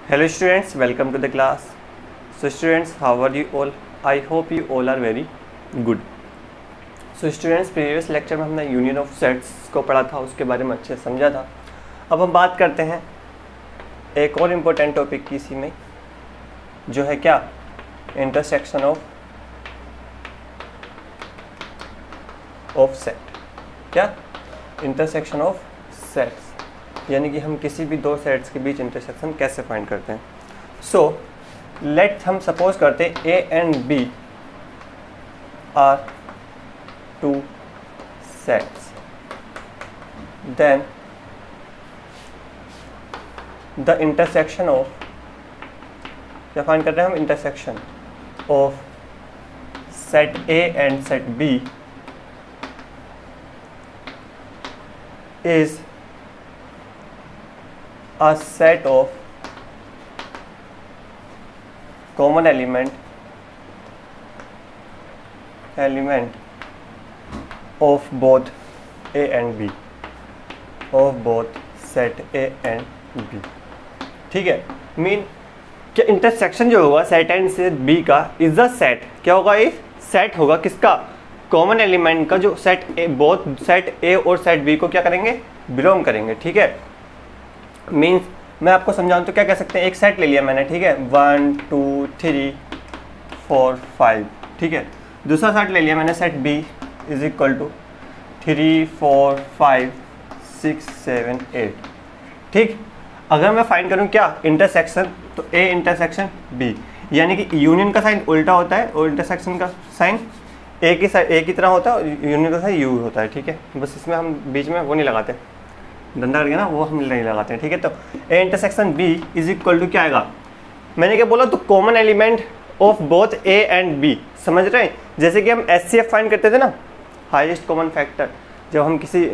Hello students, welcome to the class. So students, how are you all? I hope you all are very good. So students, previous lecture में हमने union of sets को पढ़ा था, उसके बारे में अच्छे से समझा था. अब हम बात करते हैं एक और इम्पोर्टेंट टॉपिक की इसी में, जो है क्या, इंटरसेक्शन ऑफ सेट. क्या? इंटरसेक्शन ऑफ सेट्स, यानी कि हम किसी भी दो सेट्स के बीच इंटरसेक्शन कैसे फाइंड करते हैं. सो लेट हम सपोज करते हैं A and B are two sets, then the intersection of, क्या फाइंड कर रहे हैं हम, intersection of set A and set B is a set of common element of both A and B, of both set A and B. ठीक है, mean क्या intersection जो होगा सेट एंड से बी का इज द सेट, क्या होगा, ये सेट होगा किसका, कॉमन एलिमेंट का, जो सेट ए, बोथ सेट ए और सेट बी को क्या करेंगे, बिलोंग करेंगे. ठीक है, मीन्स मैं आपको समझाऊं तो क्या कह सकते हैं, एक सेट ले लिया मैंने, ठीक है, 1 2 3 4 5, ठीक है. दूसरा सेट ले लिया मैंने, set B is equal to 3 4 5 6 7 8. ठीक, अगर मैं फाइंड करूं क्या, इंटरसेक्शन, तो ए इंटरसेक्शन बी, यानी कि यूनियन का साइन उल्टा होता है और इंटरसेक्शन का साइन ए की तरह होता है और यूनियन का साइन यू होता है. ठीक है, बस इसमें हम बीच में वो नहीं लगाते, डंडा करके ना, वो हम नहीं लगाते हैं. ठीक है, तो A intersection B is equal to क्या आएगा, मैंने क्या बोला, तो common element of both A and B. समझ रहे हैं, जैसे कि हम HCF फाइंड करते थे ना, हाईएस्ट कॉमन फैक्टर, जब हम किसी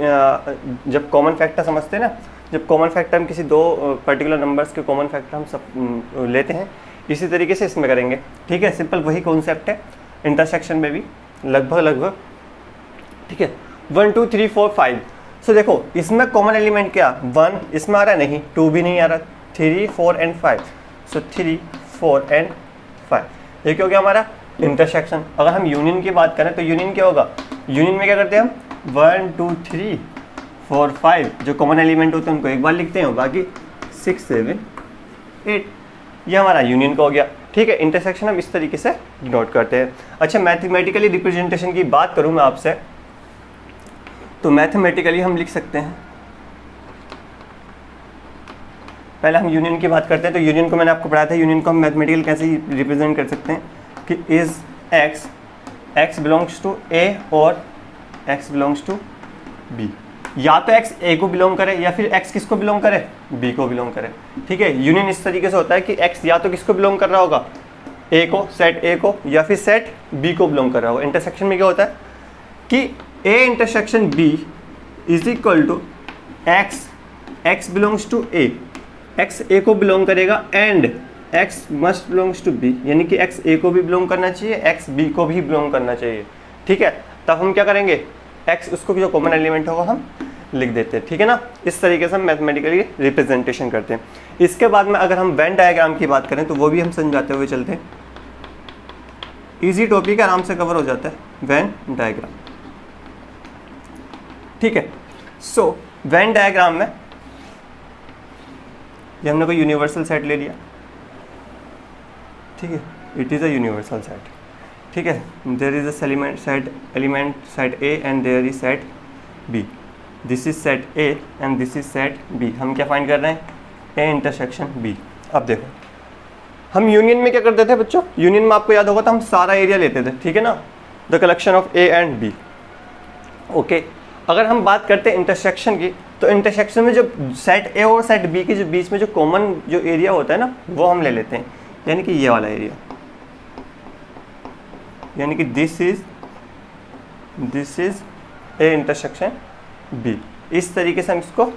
जब कॉमन फैक्टर समझते हैं ना, जब कॉमन फैक्टर हम किसी दो पर्टिकुलर नंबर्स के कॉमन फैक्टर हम सब लेते हैं, इसी तरीके से इसमें करेंगे. ठीक है, सिंपल वही कॉन्सेप्ट है इंटरसेक्शन में भी, लगभग. ठीक है, 1 2 3 4 5. सो देखो, इसमें कॉमन एलिमेंट क्या, 1 इसमें आ रहा है, नहीं, 2 भी नहीं आ रहा, 3 4 एंड 5. सो 3 4 एंड 5, ये क्या हो गया हमारा इंटरसेक्शन. अगर हम यूनियन की बात करें तो यूनियन क्या होगा, यूनियन में क्या करते हैं हम, 1 2 3 4 5 जो कॉमन एलिमेंट होते हैं उनको एक बार लिखते हैं, बाकी 6 7 8, ये हमारा यूनियन का हो गया. ठीक है, इंटरसेक्शन हम इस तरीके से डिनोट करते हैं. अच्छा, मैथमेटिकली रिप्रेजेंटेशन की बात करूँ मैं आपसे, तो मैथमेटिकली हम लिख सकते हैं, पहले हम यूनियन की बात करते हैं. तो यूनियन को मैंने आपको पढ़ाया था, यूनियन को हम मैथमेटिकली कैसे रिप्रेजेंट कर सकते हैं कि इज एक्स बिलोंग्स टू ए और एक्स बिलोंग्स टू बी. या तो एक्स ए को बिलोंग करे या फिर एक्स किसको बिलोंग करे, बी को बिलोंग करे. ठीक है, यूनियन इस तरीके से होता है कि एक्स या तो किसको बिलोंग कर रहा होगा, ए को, सेट ए को, या फिर सेट बी को बिलोंग कर रहा होगा. इंटरसेक्शन में क्या होता है कि A intersection B is equal to x belongs to a, x a को बिलोंग करेगा and x must belongs to b, यानी कि एक्स ए को भी बिलोंग करना चाहिए, एक्स बी को भी बिलोंग करना चाहिए. ठीक है, तब हम क्या करेंगे, एक्स उसको जो कॉमन एलिमेंट होगा हम लिख देते हैं. ठीक है ना, इस तरीके से हम मैथमेटिकली रिप्रेजेंटेशन करते हैं. इसके बाद में अगर हम वेन डायग्राम की बात करें तो वो भी हम समझाते हुए चलते हैं. ईजी टॉपिक आराम से कवर हो जाता है, वेन डायग्राम. ठीक है, सो वेन डायग्राम में ये हमने कोई यूनिवर्सल सेट ले लिया. ठीक है, it is a universal set. ठीक है, there is a element set A and there is set B. This is set A and this is set B. हम क्या फाइंड कर रहे हैं, ए इंटरसेक्शन बी. अब देखो, हम यूनियन में क्या करते थे बच्चों, यूनियन में आपको याद होगा तो हम सारा एरिया लेते थे. ठीक है ना, the collection of A and B. Okay, अगर हम बात करते हैं इंटरसेक्शन की, तो इंटरसेक्शन में जो सेट ए और सेट बी के जो बीच में जो कॉमन जो एरिया होता है ना, वो हम ले लेते हैं, यानी कि ये वाला एरिया, यानी कि this is A intersection B. इस तरीके से हम इसको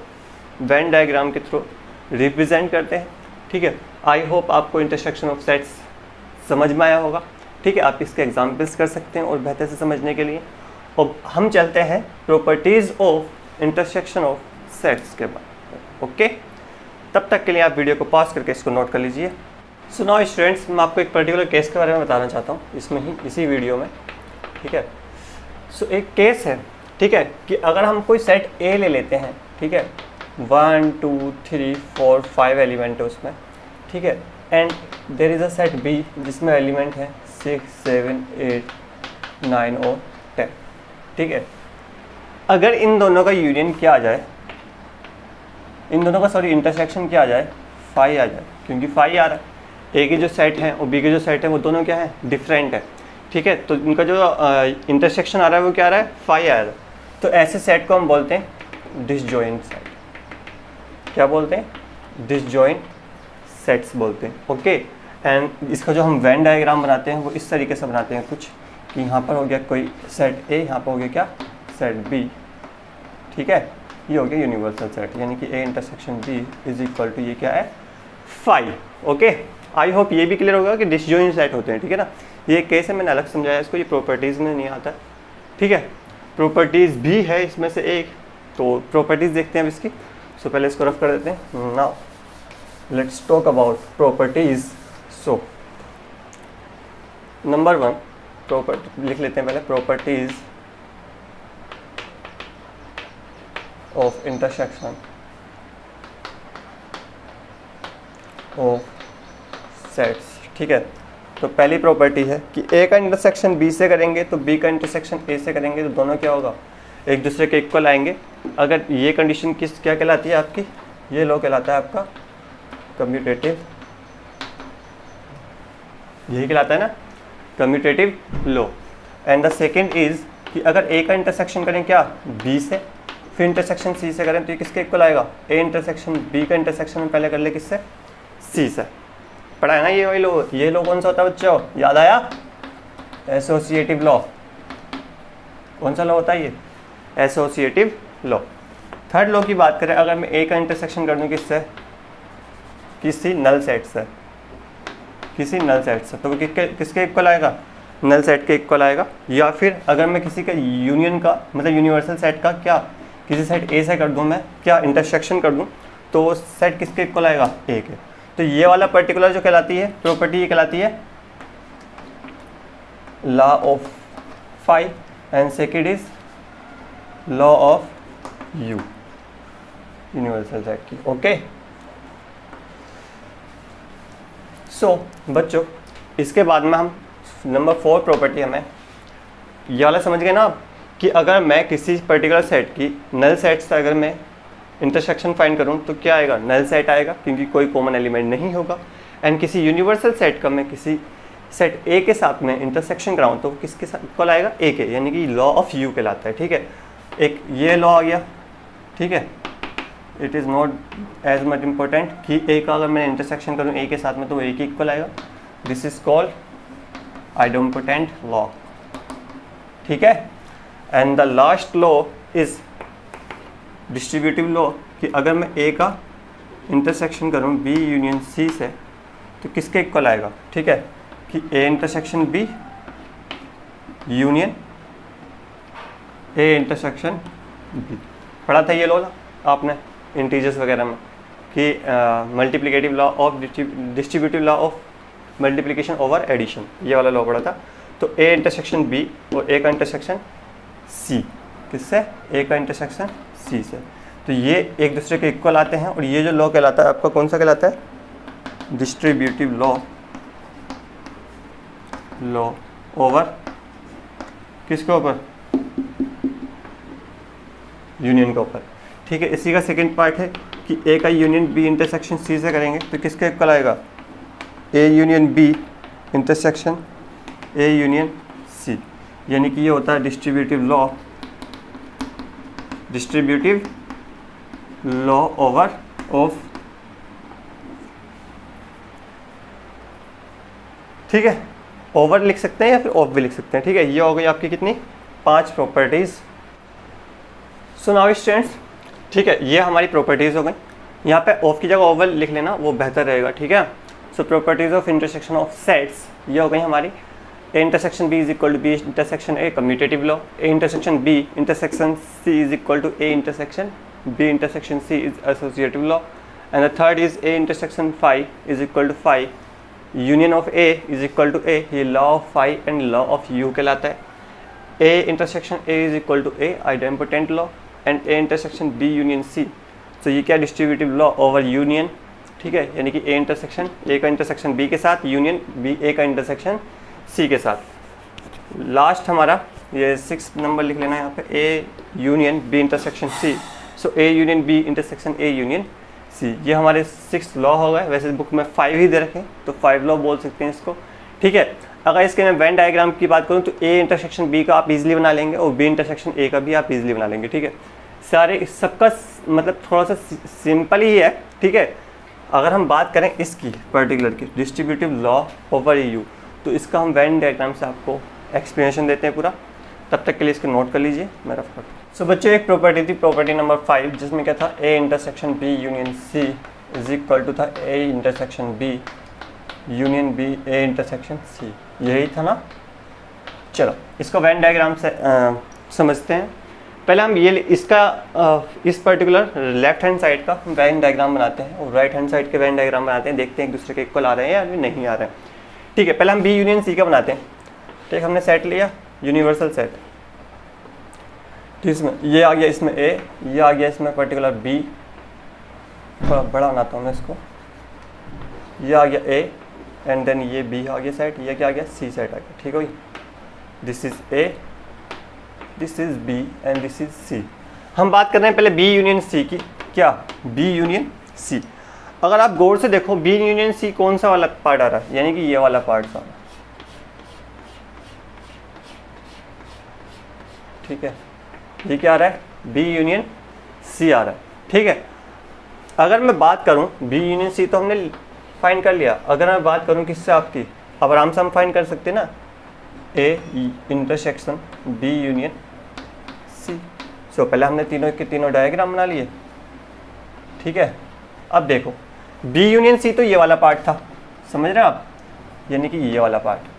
वेन डायग्राम के थ्रू रिप्रेजेंट करते हैं. ठीक है, आई होप आपको इंटरसेक्शन ऑफ सेट्स समझ में आया होगा. ठीक है, आप इसके एग्जाम्पल्स कर सकते हैं और बेहतर से समझने के लिए. अब हम चलते हैं properties of intersection of sets के बाद. ओके, तब तक के लिए आप वीडियो को पॉज करके इसको नोट कर लीजिए। सो नाउ स्टूडेंट्स, मैं आपको एक पर्टिकुलर केस के बारे में बताना चाहता हूँ इसमें ही, इसी वीडियो में, ठीक है। सो एक केस है, ठीक है, कि अगर हम कोई सेट ए ले लेते हैं, ठीक है, 1 2 3 4 5 एलिमेंट है उसमें, ठीक है, and there is a set B जिसमें एलिमेंट है 6 7 8 9 और 10, ठीक है। अगर इन दोनों का यूनियन क्या आ जाए, इन दोनों का सॉरी इंटरसेक्शन क्या आ जाए, 5 आ जाए, क्योंकि 5 आ रहा है। ए के जो सेट हैं और बी के जो सेट हैं वो दोनों क्या है, डिफरेंट है, ठीक है। तो इनका जो इंटरसेक्शन आ रहा है वो क्या आ रहा है, 5 आ रहा है। तो ऐसे सेट को हम बोलते हैं डिसजॉइंट सेट। क्या बोलते हैं, डिसजॉइंट सेट्स बोलते हैं, ओके। एंड इसका जो हम वेन डायग्राम बनाते हैं वो इस तरीके से बनाते हैं कुछ, कि यहाँ पर हो गया कोई सेट ए, यहाँ पर हो गया क्या, सेट बी, ठीक है। ये हो गया यूनिवर्सल सेट, यानी कि A intersection B is equal to ये क्या है, 5, ओके। आई होप ये भी क्लियर होगा कि डिसजॉइंट सेट होते हैं, ठीक है ना। ये केस है, मैंने अलग समझाया इसको, ये प्रॉपर्टीज़ में नहीं आता, ठीक है। प्रॉपर्टीज़ भी है इसमें से एक, तो प्रॉपर्टीज़ देखते हैं अब इसकी। सो पहले इसको रफ कर देते हैं। Now let's talk about properties. So number 1 property लिख लेते हैं पहले, properties of intersection of sets, ठीक है। तो पहली प्रॉपर्टी है कि ए का इंटरसेक्शन बी से करेंगे तो बी का इंटरसेक्शन ए से करेंगे तो दोनों क्या होगा, एक दूसरे के इक्वल आएंगे। अगर ये कंडीशन किस क्या कहलाती है आपकी, ये लॉ कहलाता है आपका कम्यूटेटिव, यही कहलाता है ना, commutative law. And the second is कि अगर ए का इंटरसेक्शन करें क्या, बी से, फिर इंटरसेक्शन सी से करें तो ये किसके इक्वल आएगा, ए इंटरसेक्शन बी का इंटरसेक्शन में पहले कर ले किससे, सी से। पढ़ा है ना ये वही लॉ। ये लॉ कौन सा होता है बच्चों, याद आया, एसोसिएटिव लॉ। कौन सा लॉ होता है ये, एसोसिएटिव लॉ। थर्ड लॉ की बात करें, अगर मैं ए का इंटरसेक्शन कर दूं किससे, किसी नल सेट से, किसी नल सेट से, तो वो किसके इक्वल आएगा, नल सेट के इक्वल आएगा। या फिर अगर मैं किसी का यूनियन का मतलब यूनिवर्सल सेट का क्या, किसी सेट ए से कर दूं मैं क्या, इंटरसेक्शन कर दूं, तो वो सेट किसके इक्वल आएगा, ए के। तो ये वाला पर्टिकुलर जो कहलाती है प्रॉपर्टी, ये कहलाती है law of 5 and second is law of you, universal set की, ओके। सो बच्चों, इसके बाद में हम नंबर 4 प्रॉपर्टी हमें ये वाला समझ गए ना आप, कि अगर मैं किसी पर्टिकुलर सेट की नल सेट से अगर मैं इंटरसेक्शन फाइंड करूं तो क्या आएगा, नल सेट आएगा, क्योंकि कोई कॉमन एलिमेंट नहीं होगा। एंड किसी यूनिवर्सल सेट का मैं किसी सेट ए के साथ में इंटरसेक्शन कराऊं तो किसके साथ इक्वल आएगा, ए के, यानी कि लॉ ऑफ यू कहलाता है, ठीक है। एक ये लॉ आ गया, ठीक है। It is not as much important कि ए का अगर मैं इंटरसेक्शन करूँ ए के साथ में तो ए के इक्वल आएगा। This is called idempotent law, ठीक है। And the last law is distributive law, कि अगर मैं ए का इंटरसेक्शन करूँ बी यूनियन सी से तो किसके इक्वल आएगा, ठीक है, कि A intersection B union A intersection B. पढ़ा था ये लॉ आपने इंटीजर्स वगैरह में, कि multiplicative law of distributive law of multiplication over addition, ये वाला लॉ पढ़ा था। तो ए इंटरसेक्शन बी और ए का इंटरसेक्शन सी, किससे, ए का इंटरसेक्शन सी से, तो ये एक दूसरे के इक्वल आते हैं। और ये जो लॉ कहलाता है आपका कौन सा कहलाता है, डिस्ट्रीब्यूटिव लॉ ओवर किसके ऊपर, यूनियन के ऊपर, ठीक है। इसी का सेकंड पार्ट है कि ए का यूनियन बी इंटरसेक्शन सी से करेंगे तो किसके इक्वल आएगा, A union B intersection A union C, यानी कि ये होता है डिस्ट्रीब्यूटिव लॉ ओवर ऑफ, ठीक है। ओवर लिख सकते हैं या फिर ऑफ भी लिख सकते हैं, ठीक है। ये हो गई आपकी कितनी, 5 प्रॉपर्टीज़। सो नाउ स्टूडेंट्स, ठीक है, ये हमारी प्रॉपर्टीज़ हो गई। यहाँ पे ऑफ की जगह ओवर लिख लेना, वो बेहतर रहेगा, ठीक है। So properties of intersection of sets ये हो गई हमारी। A intersection B is equal to b intersection a, commutative law. A intersection b intersection c is equal to a intersection b intersection c is associative law. And the third is A intersection phi is equal to phi union of a is equal to a, ये law of phi and law of u कहलाता है। A intersection A is equal to A idempotent law and A intersection B union C, तो ये क्या distributive law over union, ठीक है, यानी कि ए इंटरसेक्शन ए का इंटरसेक्शन बी के साथ यूनियन बी ए का इंटरसेक्शन सी के साथ। लास्ट हमारा ये 6 नंबर लिख लेना यहाँ पे, A union B intersection C, so A union B intersection A union C, ये हमारे 6 लॉ हो गए। वैसे बुक में 5 ही दे रखे तो 5 लॉ बोल सकते हैं इसको, ठीक है। अगर इसके मैं वेन डायग्राम की बात करूँ तो ए इंटरसेक्शन बी का आप इजीली बना लेंगे और बी इंटरसेक्शन ए का भी आप इजीली बना लेंगे, ठीक है। सारे सबका मतलब थोड़ा सा सिंपल ही है, ठीक है। अगर हम बात करें इसकी पर्टिकुलर की डिस्ट्रीब्यूटिव लॉ ओवर यू, तो इसका हम वेन डायग्राम से आपको एक्सप्लेनेशन देते हैं पूरा, तब तक के लिए इसको नोट कर लीजिए, मैं रफ करता हूँ। सो बच्चों एक प्रॉपर्टी थी, प्रॉपर्टी नंबर 5, जिसमें क्या था, a intersection B union c is equal to था a intersection B union b a intersection c, यही था ना। चलो इसको वेन डायग्राम से समझते हैं। पहले हम ये इसका इस पर्टिकुलर लेफ्ट हैंड साइड का वेन डायग्राम बनाते हैं और राइट हैंड साइड के वेन डायग्राम बनाते हैं, देखते हैं एक दूसरे के इक्वल आ रहे हैं या नहीं आ रहे हैं, ठीक है। पहले हम बी यूनियन सी का बनाते हैं, ठीक, हमने सेट लिया यूनिवर्सल सेट, तो इसमें ये आ गया, इसमें ए, ये आ गया इसमें पर्टिकुलर बी, थोड़ा बड़ा बनाता हूँ मैं इसको, ये आ गया ए एंड देन ये बी आ गया सेट, ये क्या आ गया सी सेट आ गया, ठीक है। This is A, this is B and this is C. हम बात कर रहे हैं पहले बी यूनियन सी की, क्या बी यूनियन सी। अगर आप गौर से देखो बी यूनियन सी कौन सा वाला पार्ट आ रहा है, यानी कि ये वाला पार्ट सा, ठीक है, ये क्या आ रहा है बी यूनियन सी आ रहा है, ठीक है। अगर मैं बात करूं बी यूनियन सी तो हमने फाइंड कर लिया, अगर मैं बात करूं किससे आपकी, अब आराम से हम फाइंड कर सकते हैं ना, a intersection B union c. So पहले हमने तीनों के तीनों डायग्राम बना लिए, ठीक है। अब देखो बी यूनियन सी तो ये वाला पार्ट था, समझ रहे हैं आप, यानी कि ये वाला पार्ट,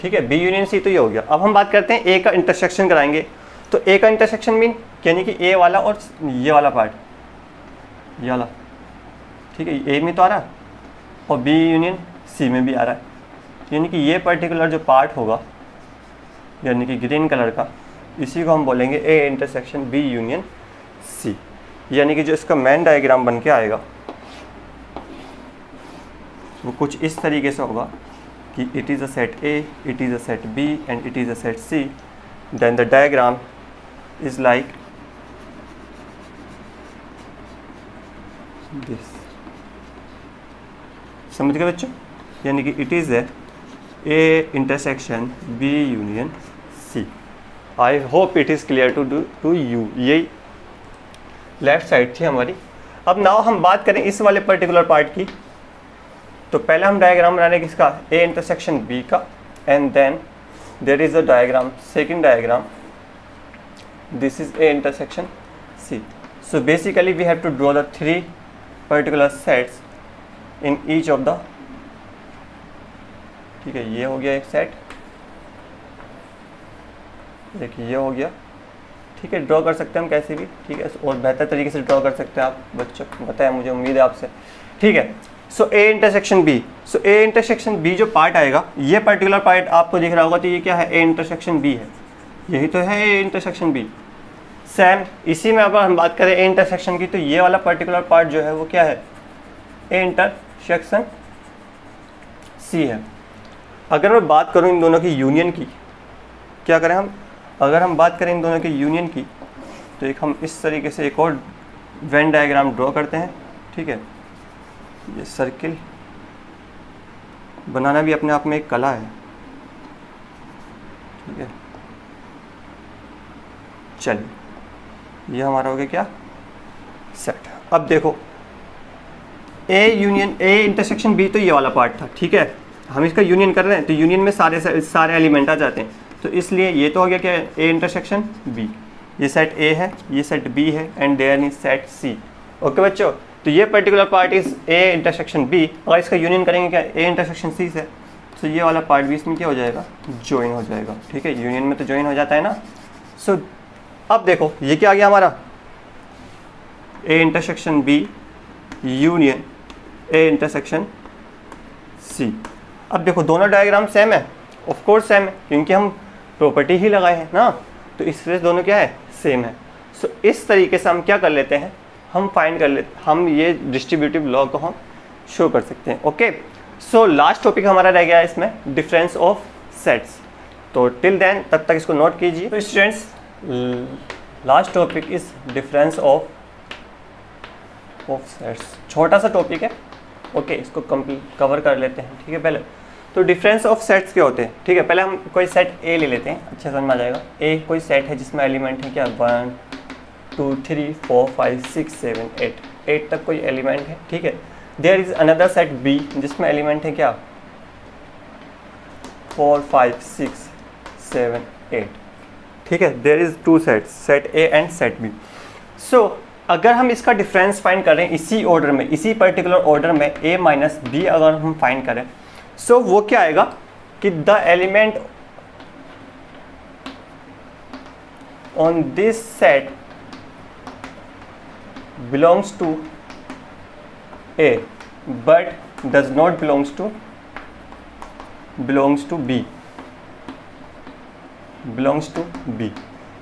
ठीक है। बी यूनियन सी तो ये हो गया। अब हम बात करते हैं ए का इंटरसेक्शन कराएंगे, तो ए का इंटरसेक्शन मीन यानी कि ए वाला और ये वाला पार्ट, ये वाला, ठीक है, ए में तो आ रहा है और बी यूनियन सी में भी आ रहा है, यानी कि ये पर्टिकुलर जो पार्ट होगा यानी कि ग्रीन कलर का, इसी को हम बोलेंगे A intersection B union C, यानी कि जो इसका मेन डायग्राम बन के आएगा वो कुछ इस तरीके से होगा कि it is a set A, it is a set B and it is a set C, then the diagram is like this। समझ गए बच्चों, यानी कि it is a intersection B union C। I hope it is clear to you। यही left side थी हमारी। अब now हम बात करें इस वाले पर्टिकुलर पार्ट की, तो पहले हम डायग्राम बनाने किसका, ए इंटरसेक्शन बी का, and then there is a diagram, second diagram, this is A intersection C. So basically we have to draw the 3 particular sets in each of the, ठीक है, ये हो गया एक सेट, देखिए ये हो गया, ठीक है। ड्रॉ कर सकते हैं हम कैसे भी, ठीक है, और बेहतर तरीके से ड्रॉ कर सकते हैं आप बच्चों, बताया मुझे, उम्मीद है आपसे, ठीक है। So a intersection b, so a intersection b जो पार्ट आएगा, ये पर्टिकुलर पार्ट आपको दिख रहा होगा, तो ये क्या है, ए इंटरसेक्शन बी है, यही तो है ए इंटरसेक्शन बी। सेम इसी में अगर हम बात करें ए इंटरसेक्शन की, तो ये वाला पर्टिकुलर पार्ट जो है वो क्या है, ए इंटरसेक्शन सी है। अगर मैं बात करूँ इन दोनों की यूनियन की, क्या करें हम, अगर हम बात करें इन दोनों की यूनियन की, तो एक हम इस तरीके से एक और वेन डायग्राम ड्रॉ करते हैं, ठीक है। ये सर्किल बनाना भी अपने आप में एक कला है, ठीक है। चलिए ये हमारा हो गया क्या, सेट। अब देखो A union A intersection B, तो ये वाला पार्ट था, ठीक है, हम इसका यूनियन कर रहे हैं, तो यूनियन में सारे एलिमेंट आ जाते हैं, तो इसलिए ये तो हो गया क्या, ए इंटरसेक्शन बी, ये सेट ए है, ये सेट बी है, and there is set C. Okay बच्चों, तो ये particular part is A intersection B, अगर इसका यूनियन करेंगे क्या, ए इंटरसेक्शन सी से, तो ये वाला पार्ट भी इसमें क्या हो जाएगा, ज्वाइन हो जाएगा, ठीक है, यूनियन में तो ज्वाइन हो जाता है ना। सो अब देखो ये क्या आ गया हमारा, A intersection B union A intersection C. अब देखो दोनों डायग्राम सेम है, ऑफ कोर्स सेम है क्योंकि हम प्रॉपर्टी ही लगाए हैं ना, तो इसलिए दोनों क्या है, सेम है। सो इस तरीके से हम क्या कर लेते हैं, हम फाइंड कर लेते, हम ये डिस्ट्रीब्यूटिव लॉ को हम शो कर सकते हैं। ओके, सो लास्ट टॉपिक हमारा रह गया है इसमें, डिफरेंस ऑफ सेट्स। तो टिल देन तब तक इसको नोट कीजिए। तो students last topic is difference of sets, छोटा सा टॉपिक है। ओके, इसको कवर कर लेते हैं। ठीक है, पहले तो डिफरेंस ऑफ सेट्स क्या होते हैं। ठीक है, पहले हम कोई सेट ए ले लेते हैं, अच्छा समझ में आ जाएगा। ए कोई सेट है जिसमें एलिमेंट है क्या, 1 2 3 4 5 6 7 8 तक कोई एलिमेंट है। ठीक है, there is another set B जिसमें एलिमेंट है क्या, 4 5 6 7 8। ठीक है, there is 2 sets, set A and set b. So अगर हम इसका डिफरेंस फाइंड करें इसी ऑर्डर में, इसी पर्टिकुलर ऑर्डर में a माइनस बी अगर हम फाइंड करें, सो वो क्या आएगा कि the element on this set belongs to A but does not belongs to B।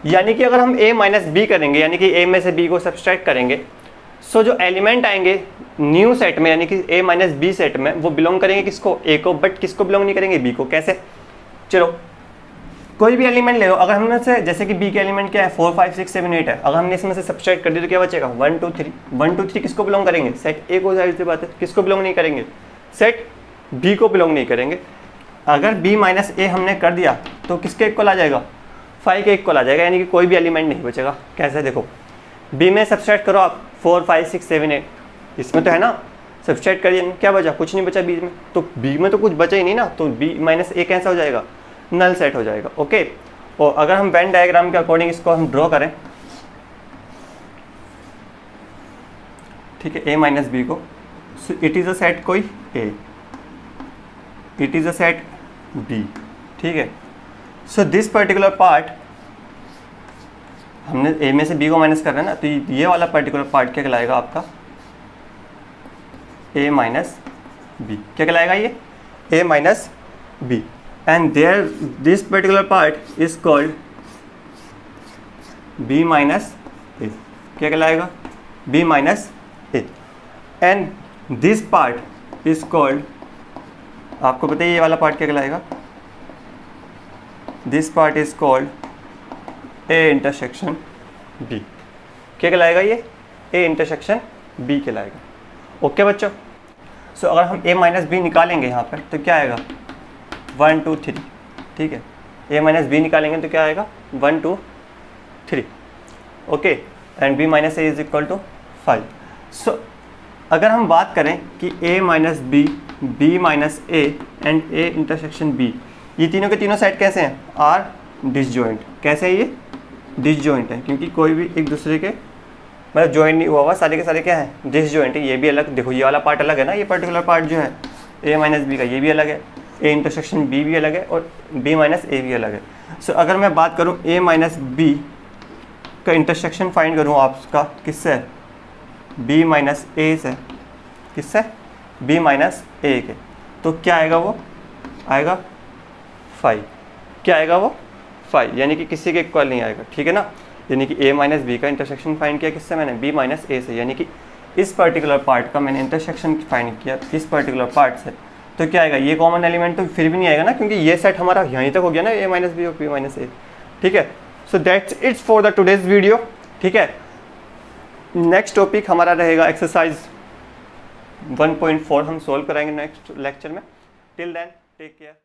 यानी कि अगर हम a माइनस बी करेंगे, यानी कि a में से b को सब्सट्रैक्ट करेंगे, सो जो एलिमेंट आएंगे न्यू सेट में, यानी कि a माइनस बी सेट में, वो बिलोंग करेंगे किसको, a को, बट किसको बिलोंग नहीं करेंगे, b को। कैसे, चलो कोई भी एलिमेंट ले लो, अगर हमने से जैसे कि b के एलिमेंट क्या है 4 5 6 7 8 है, अगर हमने इसमें से सब्सट्रैक्ट कर दिया तो क्या बचेगा 1 2 3। 1 2 3 किसको बिलोंग करेंगे, सेट a को, जाहिर सी बात है। किसको बिलोंग नहीं करेंगे, सेट b को बिलोंग नहीं करेंगे। अगर b माइनस a हमने कर दिया तो किसके इक्वल आ जाएगा, 5 के इक्वल आ जाएगा, यानी कि कोई भी एलिमेंट नहीं बचेगा। कैसे, देखो b में सब्सट्रैक्ट करो आप 4 5 6 7 8, इसमें तो है ना, सब्सट्रैक्ट करिए, क्या बचा, कुछ नहीं बचा b में, तो b में तो कुछ बचा ही नहीं ना, तो b माइनस a कैसा हो जाएगा, नल सेट हो जाएगा। ओके, और अगर हम वेन डायग्राम के अकॉर्डिंग इसको हम ड्रॉ करें, ठीक है, a माइनस बी को, so it is a set कोई a, it is a set b। ठीक है, सो दिस पर्टिकुलर पार्ट, हमने a में से b को माइनस कर रहे हैं ना, तो ये वाला पर्टिकुलर पार्ट क्या कहलाएगा आपका, a माइनस बी। क्या कहलाएगा ये, a minus B, and there this particular part is called b minus a। क्या कहलाएगा, b minus a, and this part is called, आपको पता है ये वाला पार्ट क्या कहलाएगा, this part is called a intersection b। क्या कहलाएगा ये, a intersection b कहलाएगा। ओके बच्चों, सो अगर हम a माइनस बी निकालेंगे यहाँ पर तो क्या आएगा 1 2 3। ठीक है, a माइनस बी निकालेंगे तो क्या आएगा 1 2 3। Okay, and b minus A is equal to 5। So अगर हम बात करें कि a minus B, b minus A and a intersection b, ये तीनों के तीनों सेट कैसे हैं, आर डिसजॉइंट। कैसे है ये, डिसजॉइंट है, क्योंकि कोई भी एक दूसरे के मतलब जॉइंट नहीं हुआ हुआ, सारे के सारे क्या है, डिसजॉइंट है। ये भी अलग, देखो ये वाला पार्ट अलग है ना, ये पर्टिकुलर पार्ट जो है a माइनस बी का, ये भी अलग है, a इंटरसेक्शन b भी अलग है और b माइनस a भी अलग है। सो अगर मैं बात करूं a माइनस b का इंटरसेक्शन फाइंड करूं आपका किससे, b माइनस a से, किससे, b माइनस a के, तो क्या आएगा, वो आएगा 5। क्या आएगा वो 5, यानी कि किसी के इक्वल नहीं आएगा। ठीक है ना, यानी कि a माइनस बी का इंटरसेक्शन फाइंड किया किससे मैंने, b माइनस a से, यानी कि इस पर्टिकुलर पार्ट का मैंने इंटरसेक्शन फाइंड किया इस पर्टिकुलर पार्ट से, तो क्या आएगा, ये कॉमन एलिमेंट तो फिर भी नहीं आएगा ना, क्योंकि ये सेट हमारा यहीं तक हो गया ना, a माइनस बी और b माइनस ए। ठीक है, so that's it's for the today's video. ठीक है, नेक्स्ट टॉपिक हमारा रहेगा एक्सरसाइज 1.4, हम सोल्व कराएंगे नेक्स्ट लेक्चर में। Till then take care.